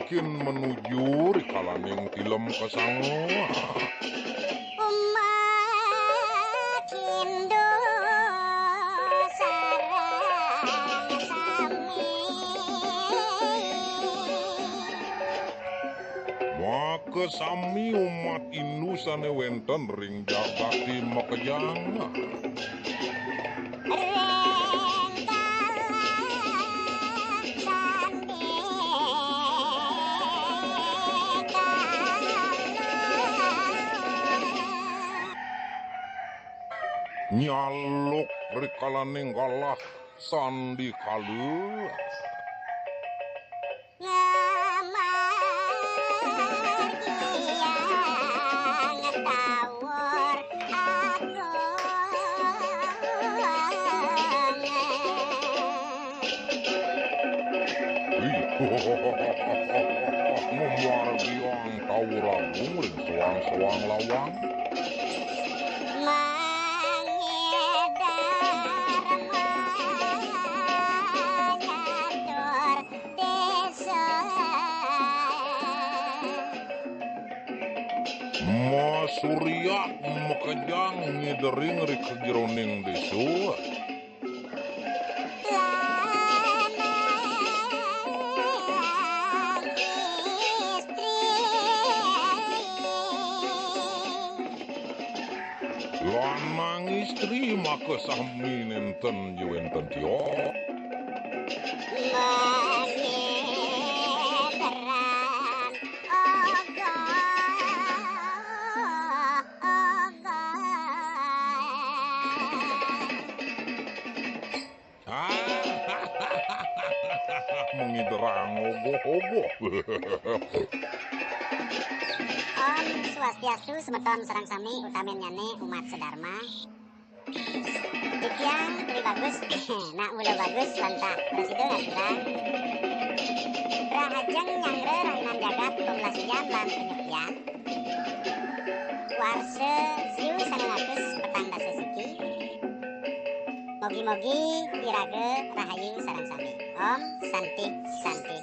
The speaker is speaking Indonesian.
makin menuju rikalaning film kasanga. Makin do sareng sami. Maka sami umat Hindu sane wenten ring jagati makejang. Nyaluk rikalaning kalah sandi kalu. Ngumar biang tau ragung ring soang-soang lawang. Surya makejang ngidering ri kejeroning desu. Lanang istri maka sami nenten wenten tio. Mengiderang ogoh-ogoh. Om Swastiastu semeton sareng sami utamenyane umat sedharma. Dikyang tuli bagus, nak mula bagus lanta presido ngasiran. Rahajeng nyangre rainan jagat 12 jam lan penyekyan. Warse siu sangatus petang dasa siki. Mogi-mogi irage rahayu sareng sami. Om Santi Santi